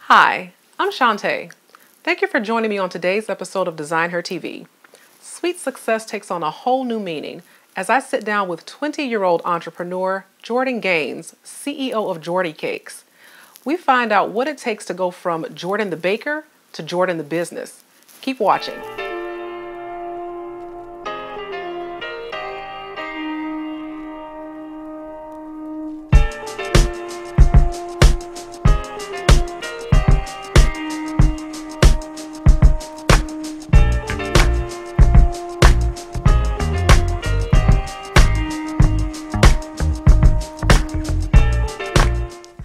Hi, I'm Shantae. Thank you for joining me on today's episode of Design Her TV. Sweet success takes on a whole new meaning as I sit down with 20-year-old entrepreneur Jordyn Gaynes, CEO of JordyCakes. We find out what it takes to go from Jordyn the baker to Jordyn the business. Keep watching.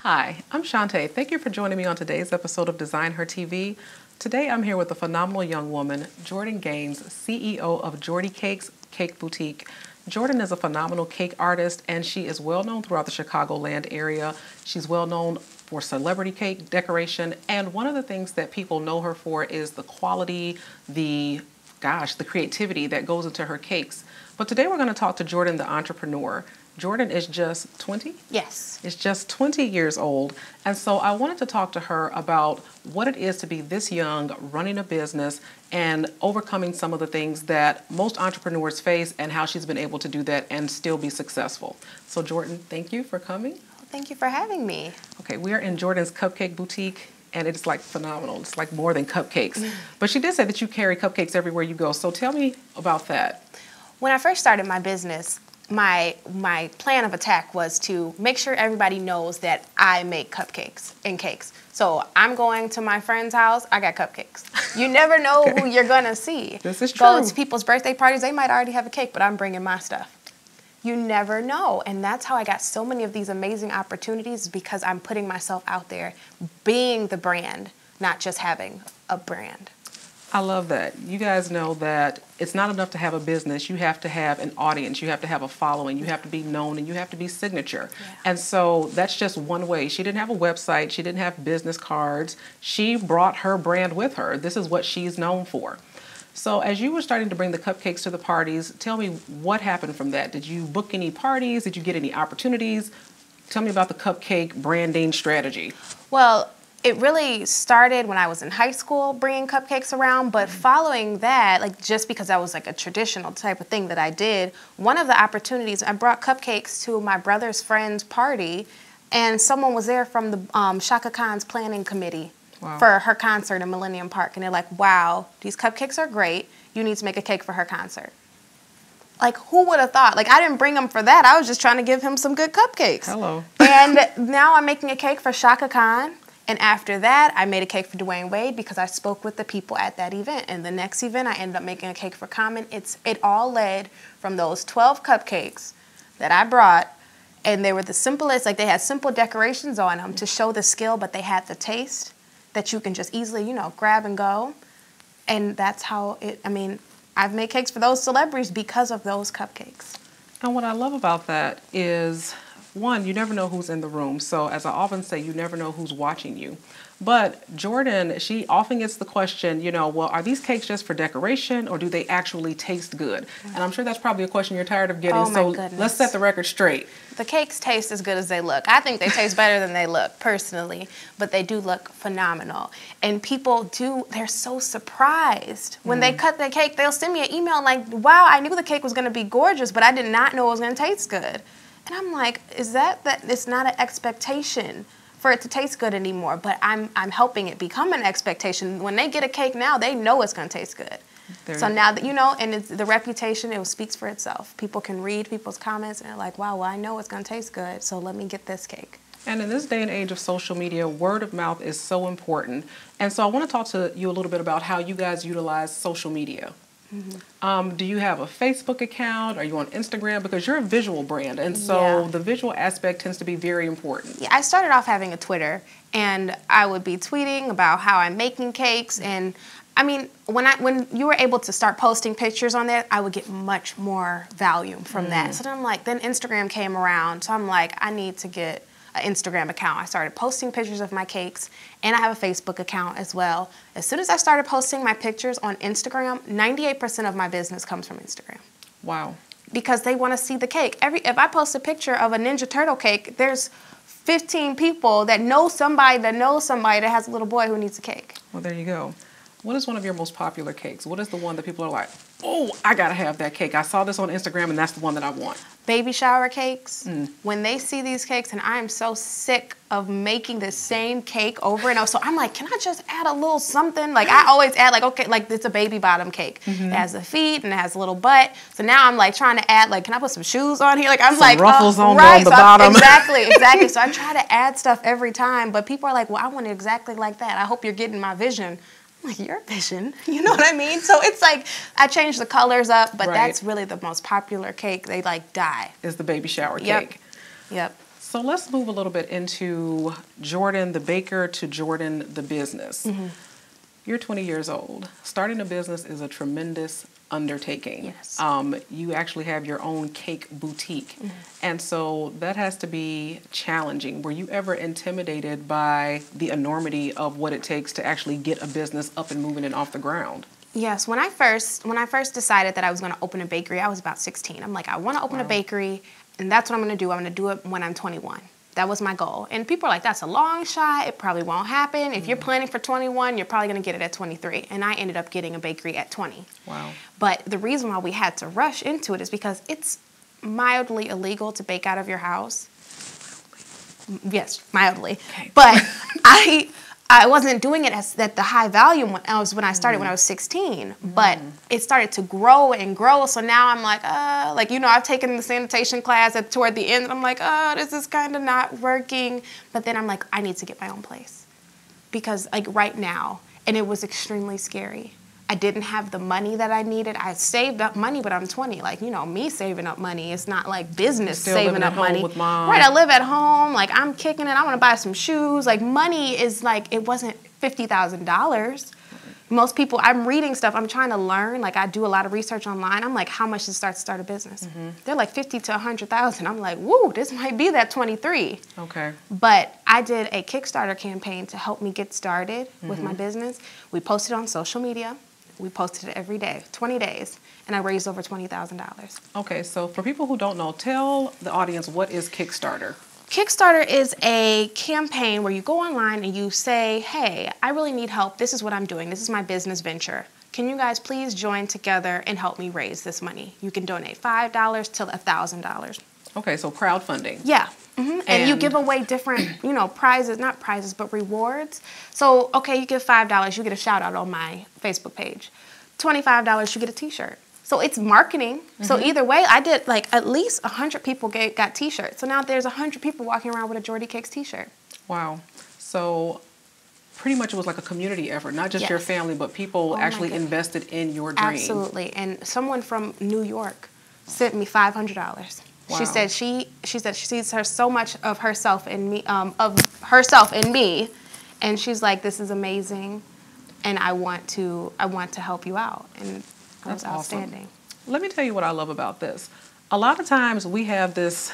Hi, I'm Shantae. Thank you for joining me on today's episode of Design Her TV. Today I'm here with a phenomenal young woman, Jordyn Gaynes, CEO of JordyCakes Cake Boutique. Jordyn is a phenomenal cake artist and she is well known throughout the Chicagoland area. She's well known for celebrity cake decoration, and one of the things that people know her for is the quality, the creativity that goes into her cakes. But today we're going to talk to Jordyn the entrepreneur. Jordyn is just 20? Yes. Is just 20 years old. And so I wanted to talk to her about what it is to be this young, running a business, and overcoming some of the things that most entrepreneurs face and how she's been able to do that and still be successful. So Jordyn, thank you for coming. Thank you for having me. Okay, we are in Jordyn's Cupcake Boutique, and it's like phenomenal. It's like more than cupcakes. But she did say that you carry cupcakes everywhere you go. So tell me about that. When I first started my business, my plan of attack was to make sure everybody knows that I make cupcakes and cakes. So I'm going to my friend's house, I got cupcakes. You never know who you're gonna see. This is true. Go to people's birthday parties, they might already have a cake, but I'm bringing my stuff. You never know. And that's how I got so many of these amazing opportunities, because I'm putting myself out there, being the brand, not just having a brand. I love that. You guys know that it's not enough to have a business. You have to have an audience. You have to have a following. You have to be known, and you have to be signature. Yeah. And so that's just one way. She didn't have a website. She didn't have business cards. She brought her brand with her. This is what she's known for. So as you were starting to bring the cupcakes to the parties, tell me what happened from that. Did you book any parties? Did you get any opportunities? Tell me about the cupcake branding strategy. Well, it really started when I was in high school, bringing cupcakes around, but following that, like just because that was like a traditional type of thing that I did, one of the opportunities, I brought cupcakes to my brother's friend's party, and someone was there from the Shaka Khan's planning committee. Wow. For her concert in Millennium Park, and they're like, wow, these cupcakes are great, you need to make a cake for her concert. Like, who would have thought? Like, I didn't bring him for that, I was just trying to give him some good cupcakes. Hello. And now I'm making a cake for Shaka Khan. And after that, I made a cake for Dwayne Wade because I spoke with the people at that event. And the next event, I ended up making a cake for Common. It all led from those 12 cupcakes that I brought. And they were the simplest, like they had simple decorations on them to show the skill, but they had the taste that you can just easily, you know, grab and go. And that's how I've made cakes for those celebrities because of those cupcakes. And what I love about that is, one, you never know who's in the room. So as I often say, you never know who's watching you. But Jordyn, she often gets the question, you know, well, are these cakes just for decoration or do they actually taste good? And I'm sure that's probably a question you're tired of getting. Oh, my goodness. Let's set the record straight. The cakes taste as good as they look. I think they taste better than they look, personally, but they do look phenomenal. And people they're so surprised. When they cut the cake, they'll send me an email like, wow, I knew the cake was going to be gorgeous, but I did not know it was going to taste good. And I'm like, is that it's not an expectation for it to taste good anymore, but I'm helping it become an expectation. When they get a cake now, they know it's going to taste good. So now that you know, and the reputation, it speaks for itself. People can read people's comments and they're like, wow, well, I know it's going to taste good, so let me get this cake. And in this day and age of social media, word of mouth is so important. And so I want to talk to you a little bit about how you guys utilize social media. Mm-hmm. Do you have a Facebook account? Are you on Instagram? Because you're a visual brand, and so the visual aspect tends to be very important. Yeah, I started off having a Twitter, and I would be tweeting about how I'm making cakes, and I mean, when you were able to start posting pictures on there, I would get much more volume from that. So then I'm like, then Instagram came around, so I'm like, I need to get an Instagram account. I started posting pictures of my cakes, and I have a Facebook account as well. As soon as I started posting my pictures on Instagram, 98% of my business comes from Instagram. Wow. Because they want to see the cake. If I post a picture of a Ninja Turtle cake, there's 15 people that know somebody that has a little boy who needs a cake. Well, there you go. What is one of your most popular cakes? What is the one that people are like, oh, I got to have that cake. I saw this on Instagram and that's the one that I want. Baby shower cakes. When they see these cakes, and I am so sick of making the same cake over and over. So I'm like, can I just add a little something? Like I always add like, okay, like it's a baby bottom cake. It has the feet and it has a little butt. So now I'm like trying to add like, can I put some shoes on here? Like I'm some like ruffles on right. the bottom. Exactly. So I try to add stuff every time, but people are like, well, I want it exactly like that. I hope you're getting my vision. I'm like, your vision, you know what I mean? So it's like, I change the colors up, but that's really the most popular cake. They like die. Is the baby shower cake. Yep. So let's move a little bit into Jordyn the baker to Jordyn the business. You're 20 years old. Starting a business is a tremendous undertaking. Yes. You actually have your own cake boutique. And so that has to be challenging. Were you ever intimidated by the enormity of what it takes to actually get a business up and moving and off the ground? Yes. When I first decided that I was going to open a bakery, I was about 16. I'm like, I want to open a bakery, and that's what I'm going to do. I'm going to do it when I'm 21. That was my goal. And people are like, that's a long shot. It probably won't happen. If you're planning for 21, you're probably going to get it at 23. And I ended up getting a bakery at 20. Wow. But the reason why we had to rush into it is because it's mildly illegal to bake out of your house. Yes, mildly. Okay. But I wasn't doing it at the high volume when I started when I was 16, but it started to grow and grow. So now I'm like, I've taken the sanitation class toward the end, and I'm like, this is kind of not working. But then I'm like, I need to get my own place because like right now, and it was extremely scary. I didn't have the money that I needed. I saved up money, but I'm 20. Like, me saving up money. It's not like business saving up money. With mom. Right, I live at home. Like, I'm kicking it. I want to buy some shoes. Like, money is like, it wasn't $50,000. Most people, I'm reading stuff. I'm trying to learn. Like, I do a lot of research online. I'm like, how much does it start a business? They're like 50 to 100,000. I'm like, woo, this might be that 23. Okay. But I did a Kickstarter campaign to help me get started with my business. We posted on social media. We posted it every day, 20 days, and I raised over $20,000. Okay, so for people who don't know, tell the audience, what is Kickstarter? Kickstarter is a campaign where you go online and you say, hey, I really need help. This is what I'm doing. This is my business venture. Can you guys please join together and help me raise this money? You can donate $5 to $1,000. Okay, so crowdfunding. Yeah. And you give away different, prizes, not prizes, but rewards. So, okay, you give $5, you get a shout out on my Facebook page. $25, you get a t-shirt. So it's marketing. So either way, I did like at least 100 people got t-shirts. So now there's 100 people walking around with a JordyCakes t-shirt. Wow. So pretty much it was like a community effort, not just your family, but people actually invested in your dream. Absolutely. And someone from New York sent me $500. Wow. She said she sees so much of herself in me, and she's like, this is amazing, and I want to help you out, and that's outstanding. Awesome. Let me tell you what I love about this. A lot of times we have this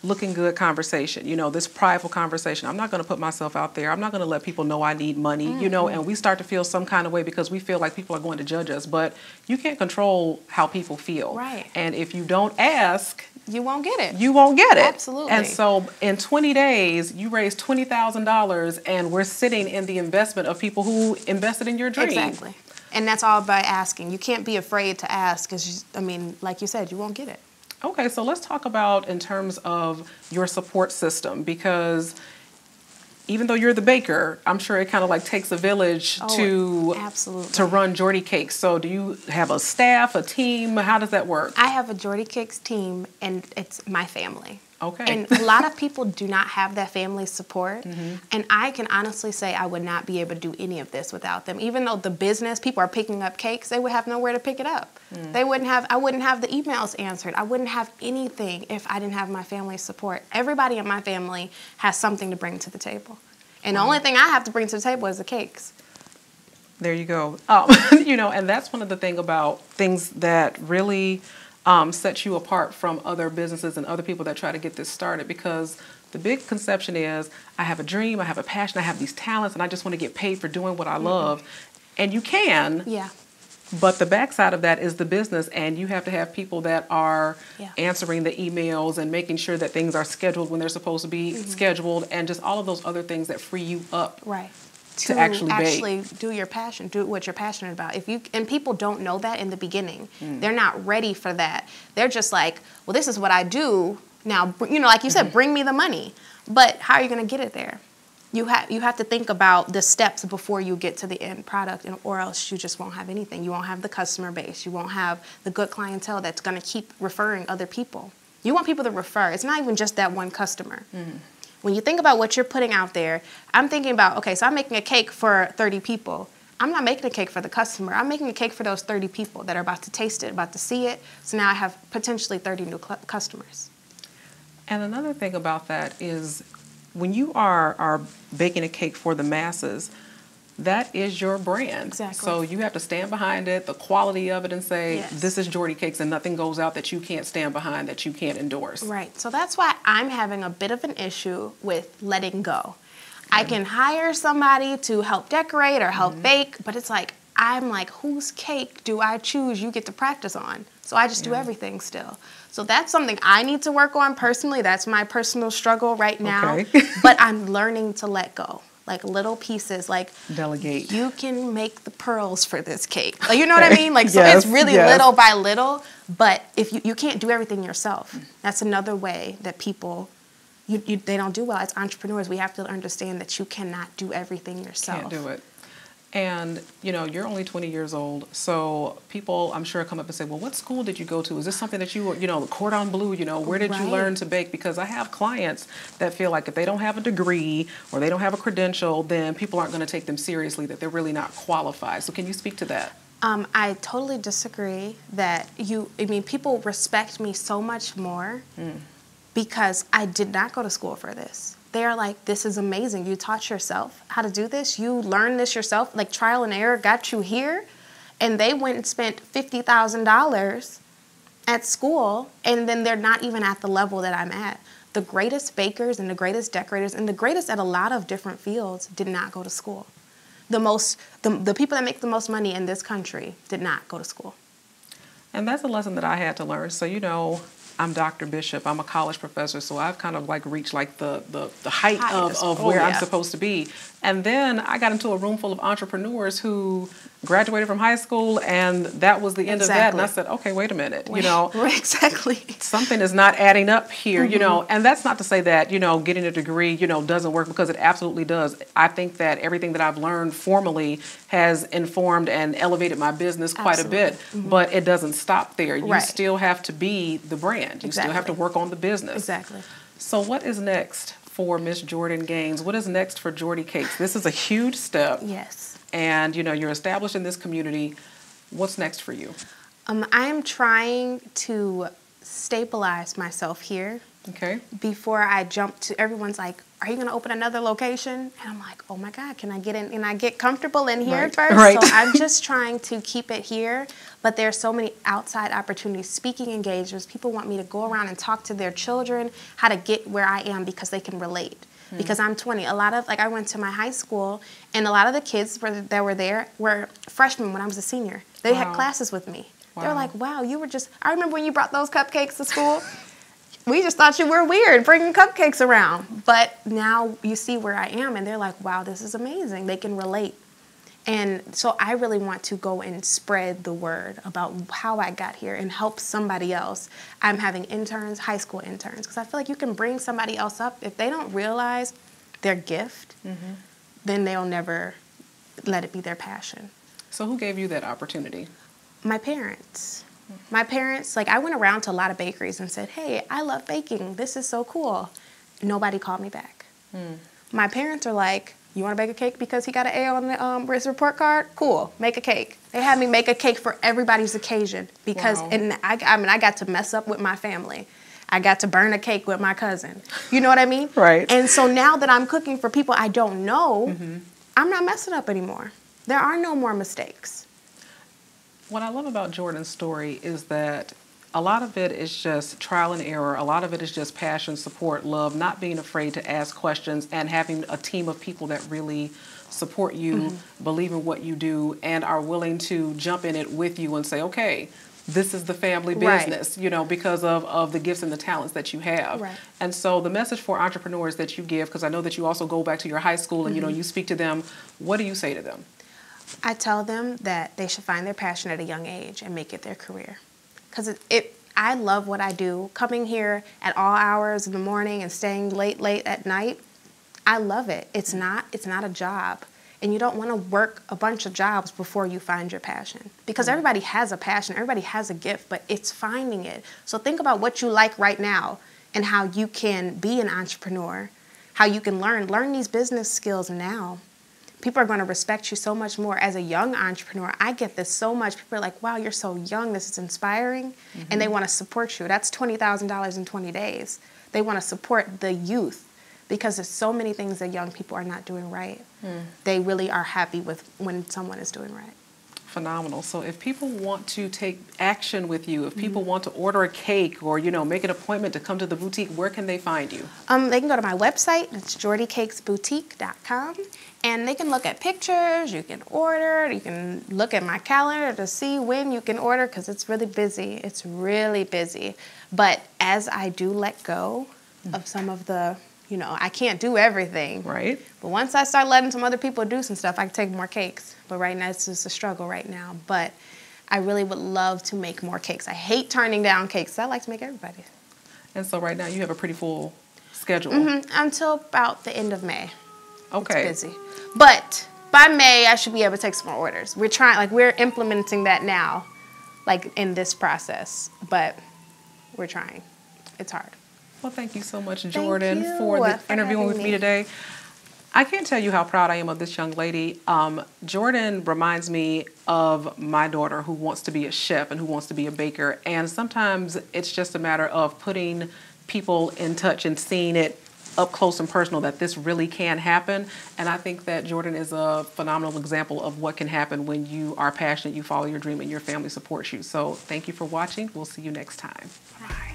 looking good conversation, this prideful conversation. I'm not going to put myself out there. I'm not going to let people know I need money, and we start to feel some kind of way because we feel like people are going to judge us, but you can't control how people feel. Right. And if you don't ask, you won't get it. You won't get it. Absolutely. And so in 20 days, you raised $20,000, and we're sitting in the investment of people who invested in your dream. Exactly. And that's all by asking. You can't be afraid to ask because, like you said, you won't get it. Okay, so let's talk about in terms of your support system, because even though you're the baker, I'm sure it kind of like takes a village to run JordyCakes. So do you have a staff, a team? How does that work? I have a JordyCakes team, and it's my family. Okay. And a lot of people do not have that family support. And I can honestly say I would not be able to do any of this without them. Even though the business, people are picking up cakes, they would have nowhere to pick it up. I wouldn't have the emails answered. I wouldn't have anything if I didn't have my family's support. Everybody in my family has something to bring to the table. And the only thing I have to bring to the table is the cakes. There you go. And that's one of the things that really sets you apart from other businesses and other people that try to get this started, because the big conception is, I have a dream, I have a passion, I have these talents, and I just want to get paid for doing what I love. And you can, But the backside of that is the business, and you have to have people that are answering the emails and making sure that things are scheduled when they're supposed to be scheduled, and just all of those other things that free you up to actually do your passion, do what you're passionate about. And people don't know that in the beginning. They're not ready for that. They're just like, well, this is what I do now. You know, like you said, bring me the money. But how are you going to get it there? You have to think about the steps before you get to the end product, or else you just won't have anything. You won't have the customer base. You won't have the good clientele that's going to keep referring other people. You want people to refer. It's not even just that one customer. When you think about what you're putting out there, I'm thinking about, okay, so I'm making a cake for 30 people. I'm not making a cake for the customer. I'm making a cake for those 30 people that are about to taste it, about to see it. So now I have potentially 30 new customers. And another thing about that is when you are baking a cake for the masses, that is your brand. Exactly. So you have to stand behind it, the quality of it, and say, this is JordyCakes, and nothing goes out that you can't stand behind, that you can't endorse. Right. So that's why I'm having a bit of an issue with letting go. I can hire somebody to help decorate or help bake, but it's like, I'm like, whose cake do I choose you get to practice on? So I just do everything still. So that's something I need to work on personally. That's my personal struggle right now. Okay. But I'm learning to let go. Like little pieces, like delegate. You can make the pearls for this cake. Like, you know what I mean? Like, so it's really little by little, but if you can't do everything yourself. That's another way that people, they don't do well. As entrepreneurs, we have to understand that you cannot do everything yourself. Can't do it. And, you know, you're only 20 years old, so people, I'm sure, come up and say, well, what school did you go to? Is this something that you know, the cordon bleu, you know, where did you learn to bake? Because I have clients that feel like if they don't have a degree or they don't have a credential, then people aren't going to take them seriously, that they're really not qualified. So can you speak to that? I totally disagree that people respect me so much more because I did not go to school for this. They're like, this is amazing. You taught yourself how to do this. You learned this yourself. Like trial and error got you here. And they went and spent $50,000 at school, and then they're not even at the level that I'm at. The greatest bakers and the greatest decorators and the greatest at a lot of different fields did not go to school. The people that make the most money in this country did not go to school. And that's a lesson that I had to learn. So, you know, I'm Dr. Bishop. I'm a college professor, so I've kind of like reached like the height of where I'm supposed to be. And then I got into a room full of entrepreneurs who graduated from high school, and that was the end of that. And I said, okay, wait a minute, you know. Exactly. Something is not adding up here, you know. And that's not to say that, you know, getting a degree, you know, doesn't work, because it absolutely does. I think that everything that I've learned formally has informed and elevated my business quite a bit, but it doesn't stop there. You still have to be the brand. You still have to work on the business. Exactly. So what is next for Miss Jordyn Gaynes? What is next for JordyCakes? This is a huge step. Yes. And, you know, you're established in this community. What's next for you? I am trying to stabilize myself here. Okay. Before I jump to, everyone's like, are you going to open another location? And I'm like, oh my God, can I get in and I get comfortable in here first? Right. So I'm just trying to keep it here. But there's so many outside opportunities, speaking engagements. People want me to go around and talk to their children how to get where I am because they can relate. Because I'm 20. A lot of, like, I went to my high school, and a lot of the kids that were there were freshmen when I was a senior. They had classes with me. They're like, wow, you were just, I remember when you brought those cupcakes to school. We just thought you were weird bringing cupcakes around. But now you see where I am, and they're like, wow, this is amazing. They can relate. And so I really want to go and spread the word about how I got here and help somebody else. I'm having interns, high school interns, because I feel like you can bring somebody else up. If they don't realize their gift, then they'll never let it be their passion. So who gave you that opportunity? My parents. My parents, like, I went around to a lot of bakeries and said, hey, I love baking. This is so cool. Nobody called me back. My parents are like, you want to bake a cake because he got an A on his report card? Cool, make a cake. They had me make a cake for everybody's occasion because, and I got to mess up with my family. I got to burn a cake with my cousin. You know what I mean? Right. And so now that I'm cooking for people I don't know, I'm not messing up anymore. There are no more mistakes. What I love about Jordyn's story is that a lot of it is just trial and error. A lot of it is just passion, support, love, not being afraid to ask questions, and having a team of people that really support you, believe in what you do, and are willing to jump in it with you and say, okay, this is the family business, you know, because of the gifts and the talents that you have. Right. And so the message for entrepreneurs that you give, because I know that you also go back to your high school and, you know, you speak to them, what do you say to them? I tell them that they should find their passion at a young age and make it their career. Because I love what I do. Coming here at all hours in the morning and staying late at night, I love it. It's not a job. And you don't want to work a bunch of jobs before you find your passion. Because everybody has a passion, everybody has a gift, but it's finding it. So think about what you like right now and how you can be an entrepreneur, how you can learn these business skills now. People are going to respect you so much more. As a young entrepreneur, I get this so much. People are like, wow, you're so young, this is inspiring. And they want to support you. That's $20,000 in 20 days. They want to support the youth. Because there's so many things that young people are not doing right. They really are happy with when someone is doing right. Phenomenal. So if people want to take action with you, if people want to order a cake or, you know, make an appointment to come to the boutique, where can they find you? They can go to my website. It's JordyCakesBoutique.com. And they can look at pictures, you can order, you can look at my calendar to see when you can order, because it's really busy. It's really busy. But as I do let go of some of the, you know, I can't do everything. Right. But once I start letting some other people do some stuff, I can take more cakes. But right now, it's just a struggle right now. But I really would love to make more cakes. I hate turning down cakes. I like to make everybody. And so right now, you have a pretty full schedule. Until about the end of May. Okay. It's busy. But by May, I should be able to take some more orders. We're implementing that now, like in this process. But we're trying. It's hard. Well, thank you so much, Jordyn, for interviewing having with me today. I can't tell you how proud I am of this young lady. Jordyn reminds me of my daughter who wants to be a chef and who wants to be a baker. And sometimes it's just a matter of putting people in touch and seeing it up close and personal that this really can happen. And I think that Jordyn is a phenomenal example of what can happen when you are passionate, you follow your dream, and your family supports you. So thank you for watching. We'll see you next time. Bye.